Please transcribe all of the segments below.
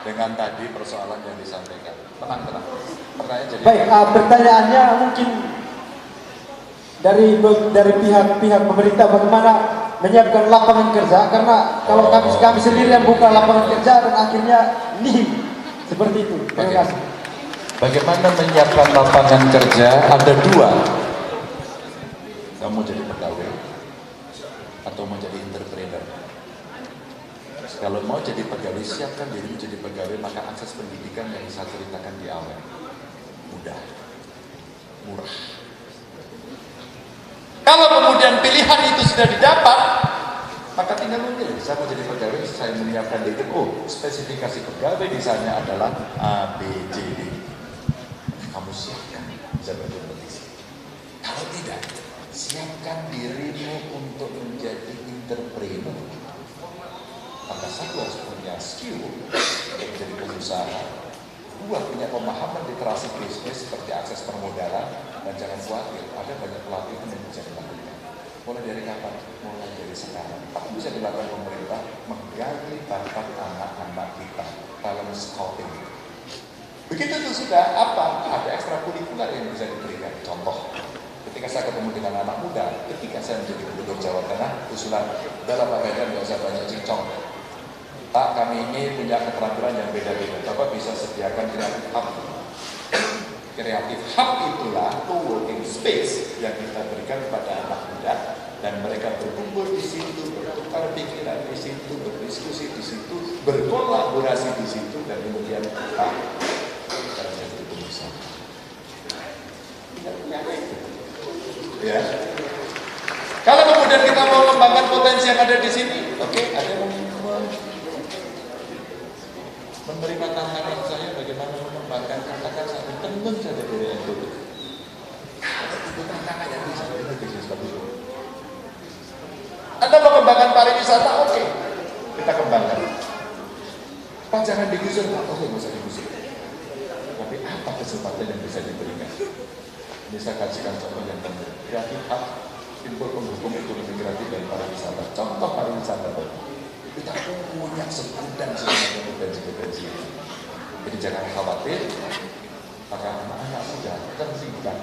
dengan tadi persoalan yang disampaikan. Tenang. Pertanyaan jadi. Baik, pertanyaannya mungkin dari pihak pemerintah bagaimana menyiapkan lapangan kerja, karena kalau kami sendiri yang buka lapangan kerja dan akhirnya nih seperti itu. Terima kasih. Bagaimana menyiapkan lapangan kerja? Ada dua. Kamu jadi pegawai atau mau jadi entrepreneur. Kalau mau jadi pegawai, siapkan diri menjadi pegawai, maka akses pendidikan yang saya ceritakan di awal mudah, murah. Kalau kemudian pilihan itu sudah didapat, maka tinggal memilih. Saya mau jadi pegawai, saya menyiapkan diri. Oh, spesifikasi pegawai di sana adalah A, B, C, D. Kamu siapkan bisa berkompetisi. Kalau tidak, siapkan dirimu untuk menjadi entrepreneur. Maka satu harus punya skill untuk menjadi pengusaha. Dua, punya pemahaman literasi bisnis seperti akses permodalan. Dan jangan khawatir, ada banyak pelatihan yang bisa dilakukan. Mulai dari kapan? Mulai dari sekarang. Apa bisa dilakukan pemerintah? Menggali bakat anak-anak kita dalam scouting. Begitu itu sudah apa? Ada ekstrakurikuler yang bisa diberikan. Contoh, ketika saya ketemu dengan anak muda, ketika saya menjadi gubernur Jawa Tengah, usulan dalam Pak Medan nggak usah banyak cincong. Pak, kami ini punya keterampilan yang beda-beda. Bapak bisa sediakan kreatif hub. Kreatif hub itulah co-working space yang kita berikan kepada anak muda, dan mereka berkumpul di situ, bertukar pikiran di situ, berdiskusi di situ, berkolaborasi di situ, dan kemudian Pak, kita jadi pengusaha. Tidak punya itu. Ya. Kalau kemudian kita mau mengembangkan potensi yang ada di sini, oke, ada yang menerima tantangan saya bagaimana mengembangkan, katakan satu teman saja dari NTB. Itu tantangan yang bisa kita bisnis bagus. Anda mau mengembangkan pariwisata, oke, kita kembangkan. Pak, jangan digusur, oke, nggak usah digusur. Tapi apa kesempatan yang bisa diberikan? Ini saya kasihkan contoh yang penting. Kreatif hub, timbul penghubung ekonomi kreatif dan pariwisata. Contoh pariwisata tadi. Kita punya sebutan sebenarnya potensi-potensi. Jadi jangan khawatir, maka anak-anak muda terlibat.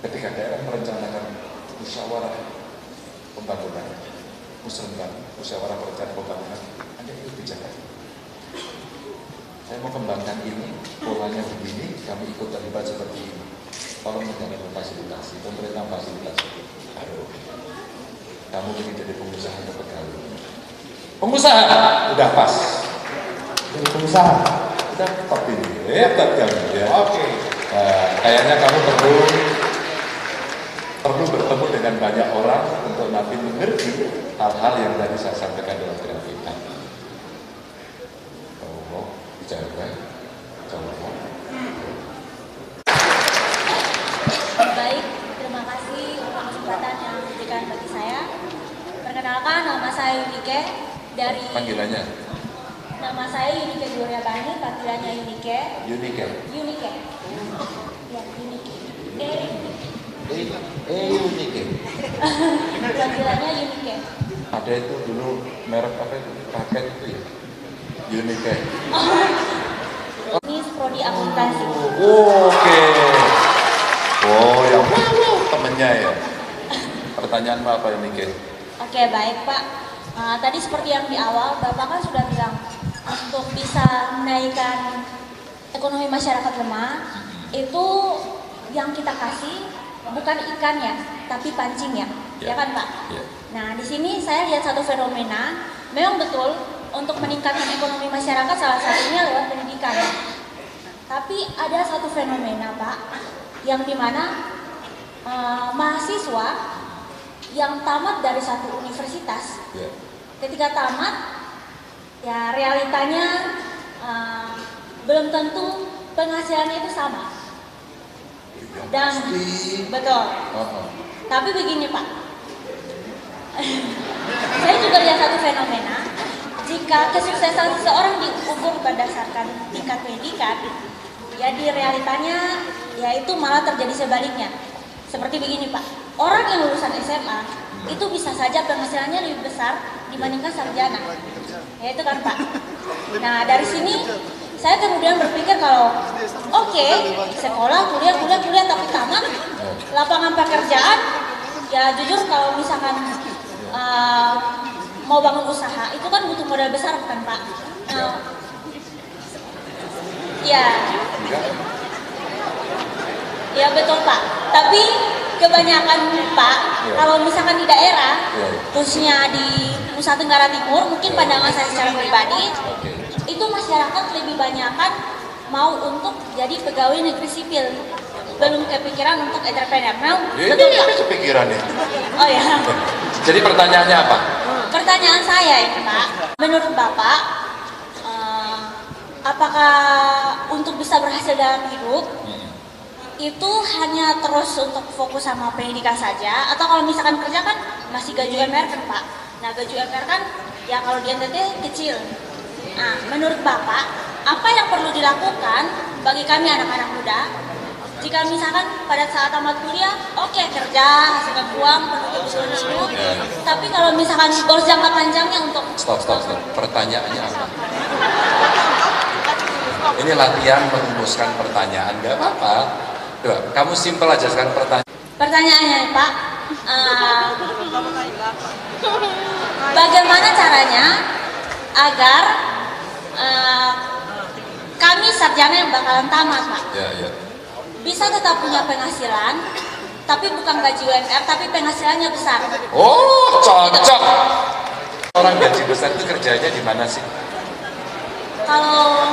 Ketika daerah merencanakan musyawarah pembangunan, musyawarah perencanaan pembangunan, Anda itu bicara. Saya mau kembangkan ini, polanya begini, kami ikut terlibat seperti ini. Tolong menjadi fasilitasi, pemerintah fasilitasi. Aduh, kamu ingin jadi pengusaha atau pegawai? Pengusaha, udah pas. Jadi pengusaha, udah top ini, hebat kamu ya. Oke. Kayaknya kamu perlu bertemu dengan banyak orang untuk nanti mengerti hal-hal yang tadi saya sampaikan dalam grafik. Kalau mau bicara baik, kalau mau. Baik, terima kasih untuk kesempatan yang diberikan bagi saya. Perkenalkan, nama saya Yunike dari. Panggilannya? Nama saya Yunike Gloria Bani, panggilannya Yunike. Yunike. Yunike. Ya, Yunike. Yunike. Panggilannya Yunike. Ada itu dulu merek apa itu? Raket itu ya? Yunike. Ini prodi akuntansi. Oke. Oh, yang temennya ya. Pertanyaanmu apa Yunike? Oke, baik Pak. Tadi seperti yang di awal, Bapak kan sudah bilang untuk bisa menaikkan ekonomi masyarakat lemah, itu yang kita kasih bukan ikannya, tapi pancingnya, ya kan Pak? Yeah. Nah, di sini saya lihat satu fenomena, memang betul untuk meningkatkan ekonomi masyarakat salah satunya lewat pendidikan. Tapi ada satu fenomena Pak, yang dimana mahasiswa yang tamat dari satu universitas, ketika tamat, ya realitanya belum tentu penghasilannya itu sama. Dan betul. Tapi begini Pak, saya juga lihat satu fenomena, jika kesuksesan seseorang diukur berdasarkan tingkat pendidikan, ya di realitanya ya itu malah terjadi sebaliknya. Seperti begini Pak, orang yang lulusan SMA itu bisa saja penghasilannya lebih besar dibandingkan sarjana. Ya itu kan Pak. Nah dari sini saya kemudian berpikir kalau oke, sekolah, kuliah, tapi tamat lapangan pekerjaan, ya jujur kalau misalkan mau bangun usaha itu kan butuh modal besar bukan Pak? Ya, ya betul Pak. Tapi kebanyakan Pak, kalau misalkan di daerah, khususnya di Nusa Tenggara Timur, mungkin pandangan saya secara pribadi, itu masyarakat lebih banyakan mau untuk jadi pegawai negeri sipil, belum kepikiran untuk entrepreneur. Betul Pak? Ini kepikiran ya. Oh ya. Jadi pertanyaannya apa? Pertanyaan saya ini Pak, menurut Bapak, apakah untuk bisa berhasil dalam hidup itu hanya terus untuk fokus sama pendidikan saja, atau kalau misalkan kerja kan masih gaji UMR kan Pak? Nah gaji UMR kan ya kalau di NTT kecil. Nah menurut Bapak apa yang perlu dilakukan bagi kami anak-anak muda jika misalkan pada saat tamat kuliah oke, kerja, hasilkan uang, penuhi kebutuhan hidup, tapi kalau misalkan goals jangka panjangnya untuk Stop. Pertanyaannya apa? Ini latihan merumuskan pertanyaan, nggak apa-apa. Coba, kamu simpel aja sekarang pertanyaannya Pak, bagaimana caranya agar kami sarjana yang bakalan tamat Pak bisa tetap punya penghasilan, tapi bukan gaji UMR, tapi penghasilannya besar. Oh, cocok. Orang gaji besar itu kerjanya di mana sih? Kalau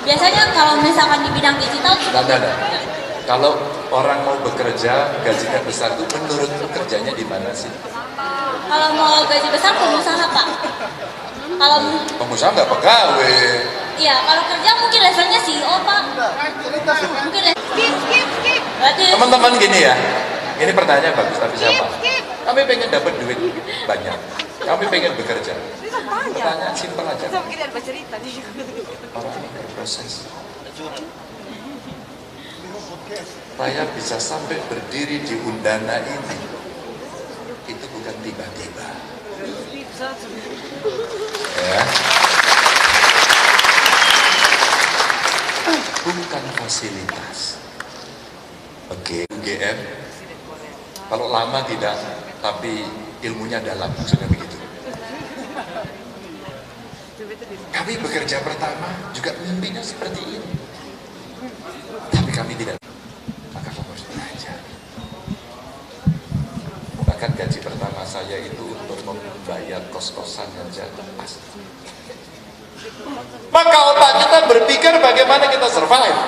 biasanya kalau misalkan di bidang digital, Ada. Kalau orang mau bekerja gajinya besar itu menurut kerjanya di mana sih? kalau mau gaji besar pengusaha Pak. Kalau Pengusaha nggak pegawai. iya, kalau kerja mungkin levelnya CEO Pak. Mungkin berarti Teman-teman gini ya, ini pertanyaan bagus, tapi siapa? Kami pengen dapat duit banyak, kami pengen bekerja. Pertanyaan simpel aja. Orang ini berproses. Saya bisa sampai berdiri di Undana ini, itu bukan tiba-tiba. Ya. Bukan fasilitas. Oke, UGM kalau lama tidak, tapi ilmunya dalam, maksudnya begitu. Kami bekerja pertama juga mimpinya seperti ini, tapi kami tidak. Maka kamu harus belajar. Bahkan gaji pertama saya itu untuk membayar kos-kosan dan jatuh pas. Maka otak kita berpikir bagaimana kita survive.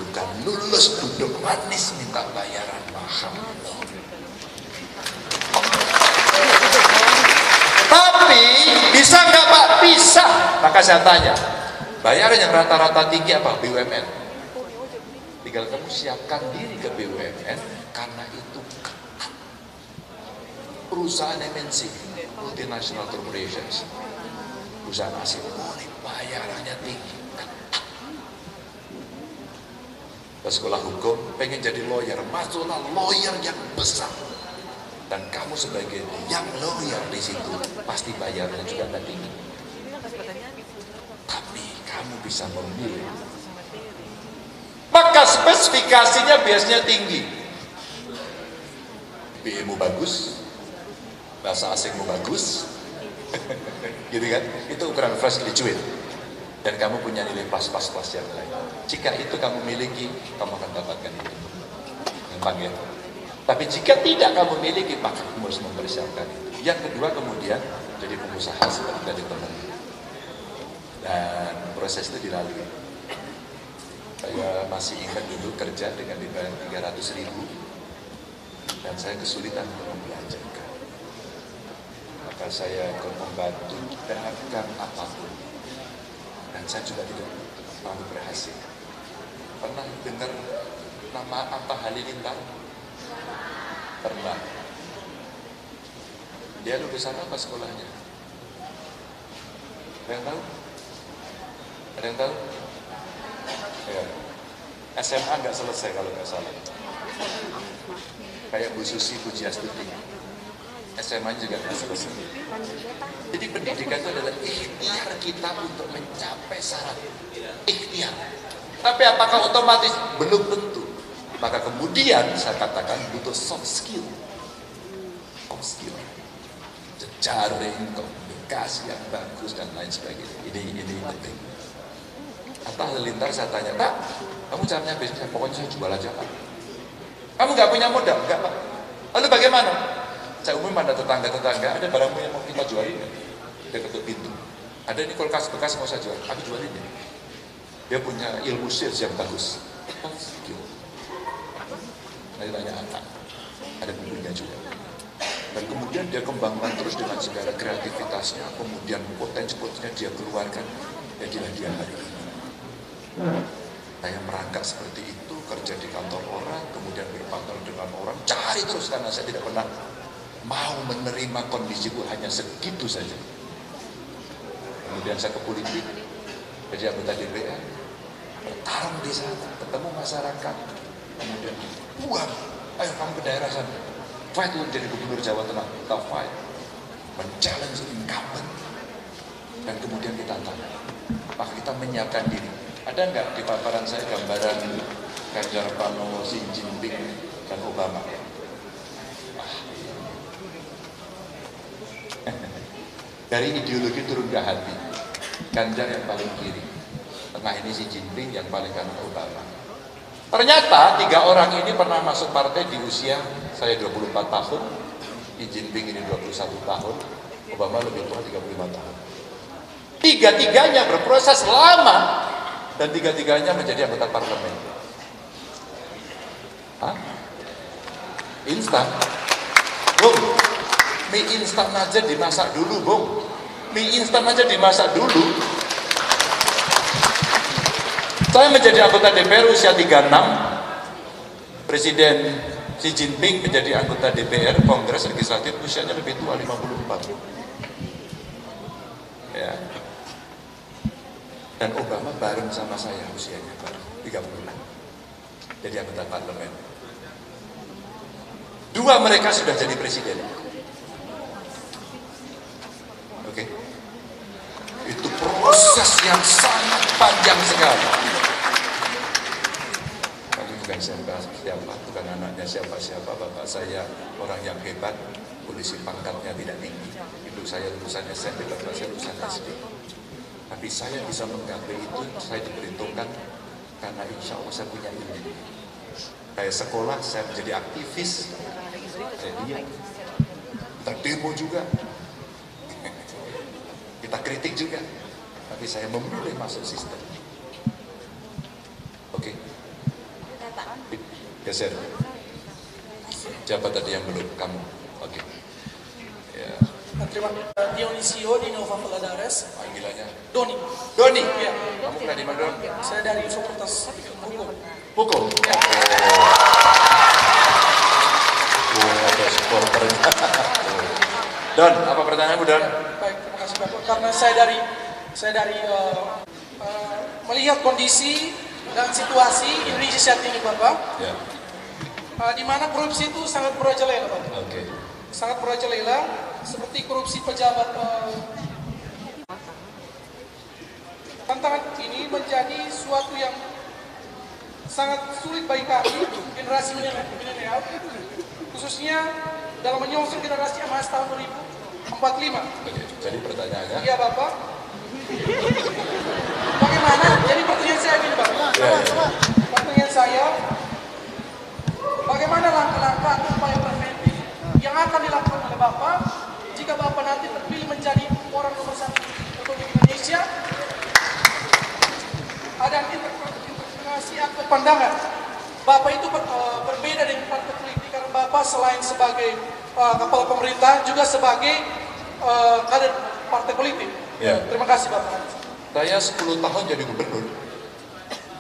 Bukan lulus duduk manis minta bayaran mahal. Tapi bisa nggak Pak? Bisa. Maka saya tanya, bayaran yang rata-rata tinggi apa? BUMN. Tinggal kamu siapkan diri ke BUMN karena itu perusahaan MNC, multinational corporations, perusahaan asing, bayarannya tinggi. Pas sekolah hukum, pengen jadi lawyer, masuklah lawyer yang besar. Dan kamu sebagai yang lawyer di situ, pasti bayarnya juga nggak tinggi. Tapi kamu bisa memilih. Maka spesifikasinya biasanya tinggi. BE-mu bagus, bahasa asingmu bagus, gitu kan? Itu ukuran fresh graduate. Dan kamu punya nilai plus yang lain. Jika itu kamu miliki, kamu akan dapatkan itu. Gampang ya? Tapi jika tidak kamu miliki, maka kamu harus mempersiapkan itu. Yang kedua kemudian, jadi pengusaha seperti tadi teman. Dan proses itu dilalui. Saya masih ingat dulu kerja dengan dibayar 300.000. Dan saya kesulitan untuk membelanjakan. Maka saya ikut membantu dagang apapun. Dan saya juga tidak mampu berhasil. Pernah dengar nama Atta Halilintar? Pernah. Dia lulusan apa sekolahnya? Ada yang tahu? Ada yang tahu? Ya. SMA nggak selesai kalau nggak salah. kayak Bu Susi Pujiastuti. SMA juga nggak selesai. Jadi pendidikan itu adalah ikhtiar kita untuk mencapai syarat ikhtiar. Tapi apakah otomatis? Belum tentu. Maka kemudian saya katakan butuh soft skill. Soft skill. Jejaring, komunikasi yang bagus dan lain sebagainya. Ini penting. Atta Halilintar saya tanya, Pak, kamu caranya bisnis? Pokoknya saya jual aja, Pak. Kamu nggak punya modal? Nggak, Pak. Lalu bagaimana? Saya umum ada tetangga-tetangga, ada barangmu yang mau kita jualin, dia ketuk pintu. Ada ini kulkas bekas mau saya jual, aku jualin ya. Dia punya ilmu sales yang bagus. Saya tanya anak, ada bukunya juga. Dan kemudian dia kembangkan terus dengan segala kreativitasnya, kemudian potensi-potensinya dia keluarkan, jadilah dia hari ini. Saya merangkak seperti itu, kerja di kantor orang, kemudian berpartner dengan orang, cari terus karena saya tidak pernah mau menerima kondisiku hanya segitu saja. Kemudian saya ke politik, jadi anggota DPR, bertarung di sana, ketemu masyarakat, kemudian buang, ayo kamu ke daerah sana, fight untuk jadi gubernur Jawa Tengah, kita fight, men-challenge incumbent, dan kemudian kita tanya, maka kita menyiapkan diri. Ada nggak di paparan saya gambaran Ganjar Pranowo, Xi Jinping, dan Obama? Dari ideologi turun ke hati. Ganjar yang paling kiri, tengah ini Xi Jinping, yang paling kanan Obama. Ternyata 3 orang ini pernah masuk partai di usia saya 24 tahun, Xi Jinping ini 21 tahun, Obama lebih tua 35 tahun. 3-tiganya berproses lama dan 3-tiganya menjadi anggota parlemen. Hah? Instan? Bung, mie instan aja dimasak dulu, Bung. Mie instan aja dimasak dulu. Saya menjadi anggota DPR usia 36. Presiden Xi Jinping menjadi anggota DPR Kongres Legislatif usianya lebih tua, 54. Ya. Dan Obama bareng sama saya usianya, 36. Jadi anggota parlemen. 2 mereka sudah jadi presiden. Oke. Itu proses yang sangat panjang sekali. Kami bukan siapa, bukan anaknya siapa-siapa. Bapak saya orang yang hebat, polisi pangkatnya tidak tinggi. Ibu saya lulusan SMP, bapak saya lulusan SD. Tapi saya bisa menggapai itu, saya diperhitungkan karena insya Allah saya punya ilmu. Saya sekolah, saya menjadi aktivis, saya diam. Kita demo juga, kita kritik juga, tapi saya memilih masuk sistem. Oke, geser. Siapa tadi yang belum? Kamu. Oke. Ya. Terima kasih Dionisio di Nova Valadares. Panggilannya Doni. Doni. Ya. Kamu dari mana? Saya dari Fakultas Hukum. Hukum. Ya. Ada supporternya. Don, apa pertanyaanmu, Don? Baik, terima kasih Bapak. Karena saya dari melihat kondisi dan situasi Indonesia saat ini, Bapak, Ya. di mana korupsi itu sangat merajalela, Bapak. Oke. Sangat merajalela, seperti korupsi pejabat. Tantangan ini menjadi suatu yang sangat sulit bagi kami, generasi milenial, khususnya dalam menyongsong generasi emas tahun 2045. Oke. Jadi pertanyaannya? Iya Bapak. Bagaimana? Jadi pertanyaan saya gini Bapak. Ya. Pertanyaan saya, bagaimana langkah-langkah upaya preventif yang akan dilakukan oleh Bapak jika Bapak nanti terpilih menjadi orang nomor 1 Republik Indonesia? Ada interpretasi atau pandangan Bapak itu berbeda dengan partai politik karena Bapak selain sebagai kepala pemerintahan juga sebagai kader partai politik. Ya. Terima kasih Bapak. Saya 10 tahun jadi gubernur.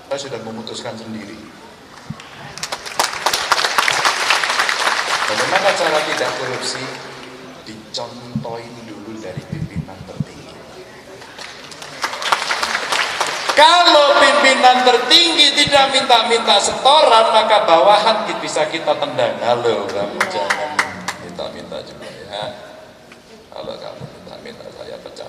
Saya sudah memutuskan sendiri. Bagaimana cara tidak korupsi? Dicontohin dulu dari pimpinan tertinggi. Kalau pimpinan tertinggi tidak minta-minta setoran, maka bawahan bisa kita tendang. Halo, kamu jangan minta-minta juga ya. Kalau kamu minta-minta, saya pecat.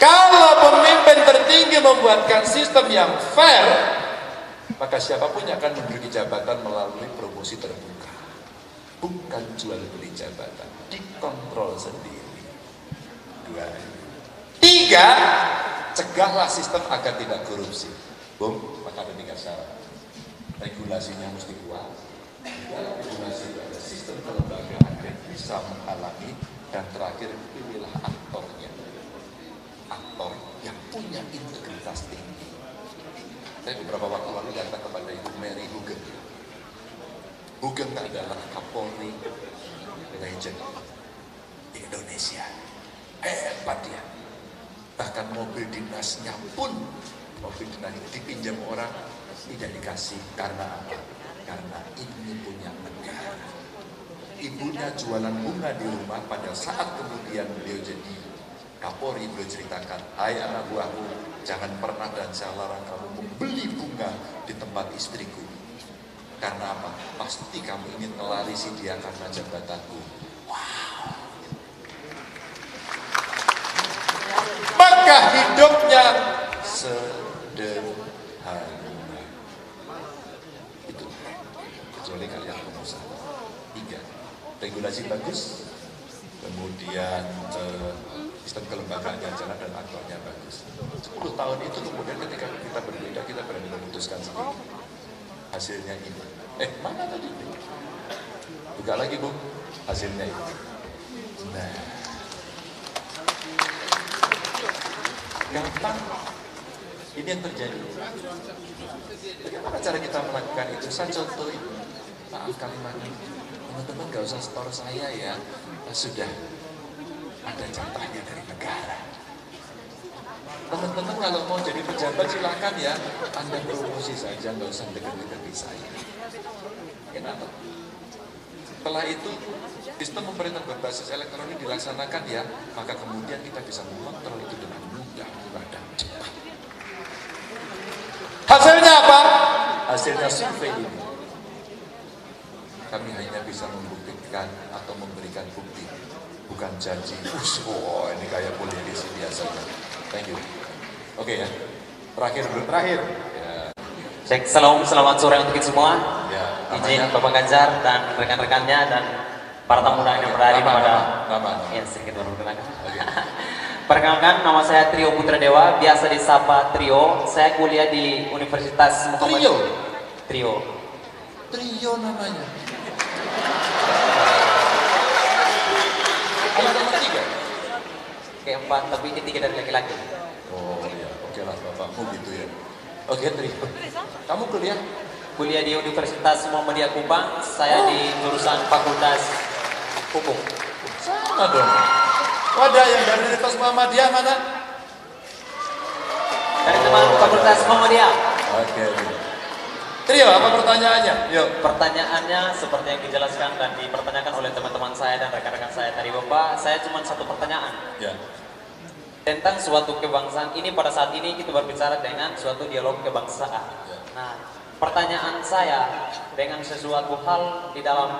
Kalau pemimpin tertinggi membuatkan sistem yang fair, maka siapapun yang akan menduduki jabatan melalui promosi terbuka. Bukan jual beli jabatan, dikontrol sendiri. 2. 3, cegahlah sistem agar tidak korupsi. Maka ada 3 syarat. Regulasinya mesti kuat. Regulasi pada sistem kelembagaan yang bisa menghalangi. Dan terakhir, pilihlah aktornya. Aktor yang punya integritas tinggi. Saya beberapa waktu lalu datang kepada Ibu Mary Hugeng. Hugeng adalah Kapolri legend di Indonesia. Hebat dia. Bahkan mobil dinasnya pun, mobil dinas dipinjam orang, tidak dikasih. Karena apa? Karena ini punya negara. Ibunya jualan bunga di rumah, pada saat kemudian beliau jadi Kapolri, beliau ceritakan, hai anak buahku, jangan pernah dan saya larang kamu membeli bunga di tempat istriku. Karena apa? Pasti kamu ingin melarisi dia karena jabatanku. Maka hidupnya sederhana. Itu kecuali kalian pengusaha. 3, regulasi bagus, kemudian sistem kelembagaan yang jalan dan aktornya bagus. 10 tahun itu kemudian ketika kita berbeda, kita berani memutuskan sendiri. Hasilnya ini. Mana tadi? Buka lagi, Bu. Hasilnya ini. Nah, gampang. Ini yang terjadi. Bagaimana cara kita melakukan itu? Saya contohin. Maaf kalimatnya. Teman-teman gak usah store saya ya. Sudah ada jatahnya dari negara. Teman-teman kalau mau jadi pejabat silahkan ya. Anda promosi saja, gak usah deket-deket saya. Kenapa? Setelah itu sistem pemerintahan berbasis elektronik dilaksanakan ya, maka kemudian kita bisa mengontrol itu dengan mudah dan cepat. Hasilnya apa? Hasilnya survei ini. Kami hanya bisa membuktikan atau memberikan bukti, bukan janji. Ini kayak politisi biasanya. Thank you. Oke ya. Terakhir. Ya. Cek, selamat sore untuk kita semua. Ya, Izin Bapak Ganjar dan rekan-rekannya dan para tamu undangan yang berada pada. Ya, sedikit baru perkenalkan. Perkenalkan, nama saya Trio Putra Dewa, biasa disapa Trio. Saya kuliah di Universitas Muhammad. Trio namanya. Ada nomor 3. Keempat, tapi ketiga dari laki-laki. Oh iya, oke lah bapakmu gitu ya. Oke, Trio. Kamu kuliah? Kuliah di Universitas Muhammadiyah Kupang. Saya di jurusan Fakultas Hukum. Sama dong. Wadah yang dari Universitas Muhammadiyah mana? Dari teman Fakultas Muhammadiyah. Oke. Trio, apa pertanyaannya? Yuk. Pertanyaannya seperti yang dijelaskan dan dipertanyakan oleh teman-teman saya dan rekan-rekan saya tadi Bapak, saya cuma satu pertanyaan. Ya. Tentang suatu kebangsaan ini, pada saat ini kita berbicara dengan suatu dialog kebangsaan. Nah, pertanyaan saya dengan sesuatu hal di dalam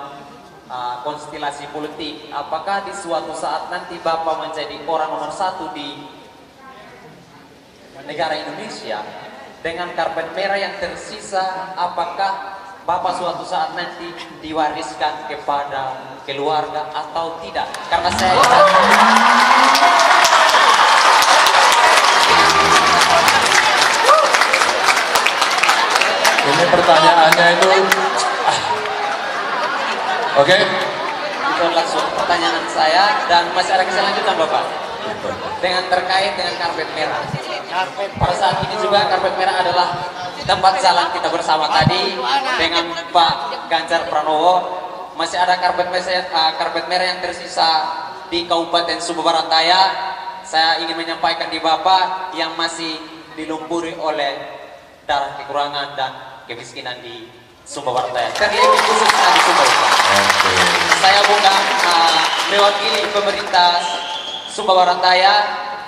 konstelasi politik, apakah di suatu saat nanti Bapak menjadi orang nomor 1 di negara Indonesia dengan karpet merah yang tersisa, apakah Bapak suatu saat nanti diwariskan kepada keluarga atau tidak? Karena saya Ini pertanyaannya itu. Oke. Itu langsung pertanyaan saya dan masih ada keselanjutan Bapak. Dengan terkait dengan karpet merah. Pada saat ini juga karpet merah adalah tempat jalan kita bersama tadi dengan Pak Ganjar Pranowo. Masih ada karpet merah yang tersisa di Kabupaten Sumba Barat Daya. Saya ingin menyampaikan di Bapak yang masih dilumpuri oleh darah kekurangan dan kemiskinan di Sumba Barat Daya. Terlebih khususnya di Sumba Barat. Saya bukan mewakili pemerintah Sumba Barat Daya.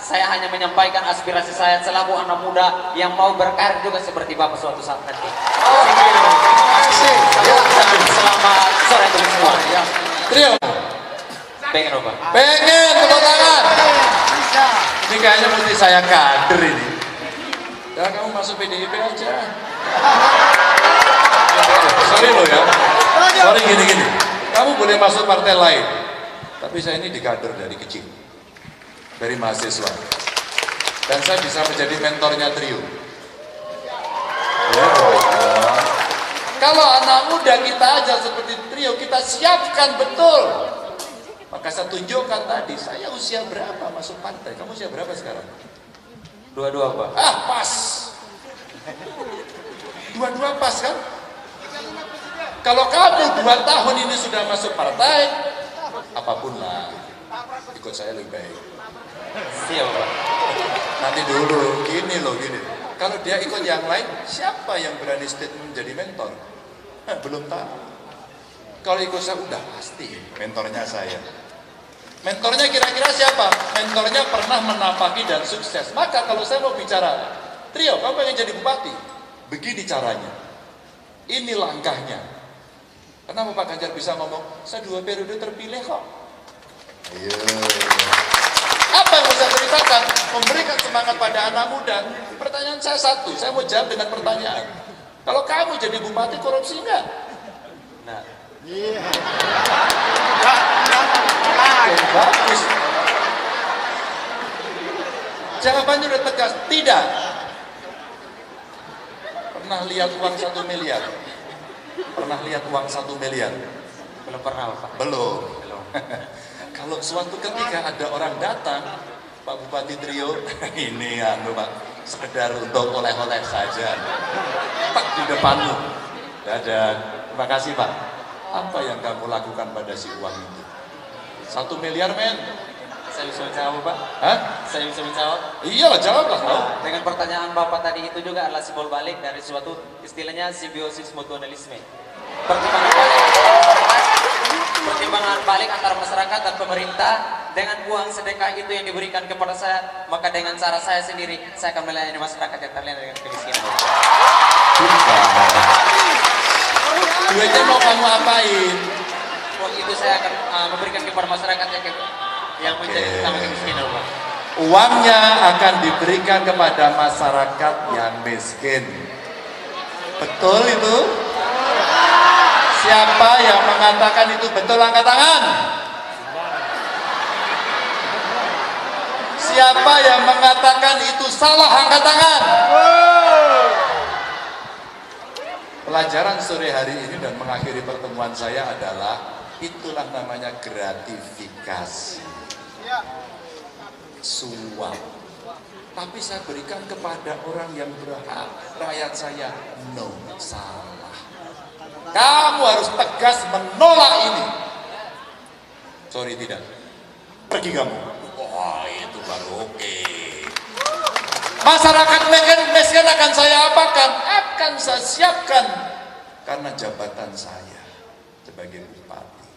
saya hanya menyampaikan aspirasi saya selaku anak muda yang mau berkarir juga seperti Bapak suatu saat nanti. Terima kasih. Selamat sore untuk semua. Trio, Pengen Bapak. pengen tepuk tangan. Ini kayaknya mesti saya kader ini. Ya kamu masuk PDIP aja. Sorry lo ya. Sorry gini. Kamu boleh masuk partai lain. Tapi saya ini dikader dari kecil. Dari mahasiswa. Dan saya bisa menjadi mentornya Trio. Ya, kalau anak muda kita aja seperti Trio, kita siapkan betul. Maka saya tunjukkan tadi, saya usia berapa masuk partai? Kamu usia berapa sekarang? Dua-dua Pak. Ah, pas. Dua-dua pas kan? Kalau kamu 2 tahun ini sudah masuk partai, apapun lah, ikut saya lebih baik. Siap Pak. Nanti dulu, gini. Kalau dia ikut yang lain, siapa yang berani statement menjadi mentor? Belum tahu. Kalau ikut saya, udah pasti mentornya saya. Mentornya kira-kira siapa? Mentornya pernah menapaki dan sukses. Maka kalau saya mau bicara, Trio, kamu pengen jadi bupati? Begini caranya. Ini langkahnya. Kenapa Pak Ganjar bisa ngomong, saya 2 periode terpilih kok? Ayo. Apa yang mau saya ceritakan? Memberikan semangat pada anak muda. Pertanyaan saya satu, saya mau jawab dengan pertanyaan. Kalau kamu jadi bupati, korupsi enggak? Nah, Bagus. Jawabannya udah tegas, tidak. Pernah lihat uang 1 miliar? Pernah lihat uang 1 miliar? belum pernah Pak. Belum. Kalau suatu ketika ada orang datang, Pak Bupati Trio, ini Pak, sekedar untuk oleh-oleh saja. Tak di depanmu. Dadah. Terima kasih Pak. Apa yang kamu lakukan pada si uang itu? 1 miliar men. Saya bisa menjawab Pak. Hah? Saya bisa menjawab. Iyalah jawablah. Dengan pertanyaan Bapak tadi itu juga adalah simbol balik dari suatu istilahnya simbiosis mutualisme. Pertimbangan balik antara masyarakat dan pemerintah dengan uang sedekah itu yang diberikan kepada saya, maka dengan cara saya sendiri saya akan melayani masyarakat yang terlena dengan kemiskinan. Duitnya mau kamu apain? Uang itu saya akan memberikan kepada masyarakat yang menjadi utama kemiskinan, Pak. Uangnya akan diberikan kepada masyarakat yang miskin. Betul itu? Siapa yang mengatakan itu betul, angkat tangan. Siapa yang mengatakan itu salah, angkat tangan. Pelajaran sore hari ini dan mengakhiri pertemuan saya adalah itulah namanya gratifikasi. Suap. Tapi saya berikan kepada orang yang berhak. Rakyat saya, no, salah. Kamu harus tegas menolak ini. Sorry, tidak. Pergi kamu. Wah, itu baru oke. Masyarakat miskin akan saya apakan? Akan saya siapkan. Karena jabatan saya sebagai bupati.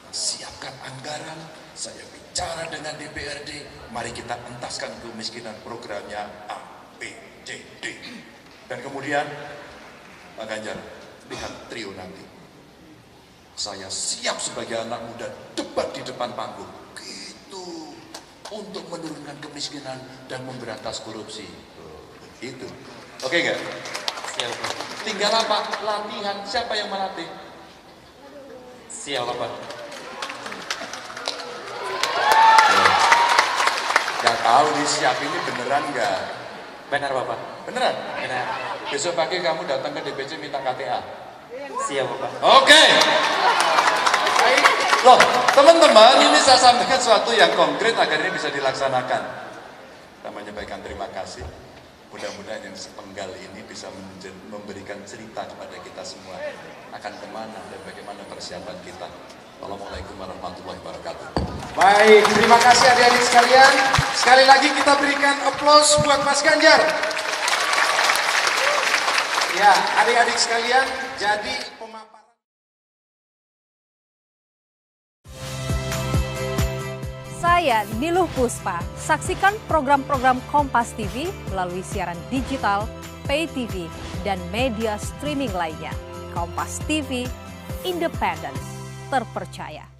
Siapkan anggaran, saya bicara dengan DPRD, mari kita entaskan kemiskinan programnya A, B, C, D. Dan kemudian, Pak Ganjar, lihat Trio nanti. Saya siap sebagai anak muda debat di depan panggung. Gitu. Untuk menurunkan kemiskinan dan memberantas korupsi. Itu. Oke nggak? Siap, Pak. Tinggal apa? Latihan. Siapa yang melatih? Siap, Pak. Gak tahu nih siap ini beneran nggak? Benar, Bapak. Beneran? Benar. Besok pagi kamu datang ke DPC minta KTA. Siap, Bapak. Oke. Loh, teman-teman, ini saya sampaikan sesuatu yang konkret agar ini bisa dilaksanakan. Kita menyampaikan terima kasih. Mudah-mudahan yang sepenggal ini bisa memberikan cerita kepada kita semua akan kemana dan bagaimana persiapan kita. Assalamualaikum warahmatullahi wabarakatuh. Baik, terima kasih adik-adik sekalian. Sekali lagi kita berikan aplaus buat Mas Ganjar. Ya, adik-adik sekalian, jadi pemaparan. Saya Niluh Puspa. Saksikan program-program Kompas TV melalui siaran digital, pay TV, dan media streaming lainnya. Kompas TV, independen, terpercaya.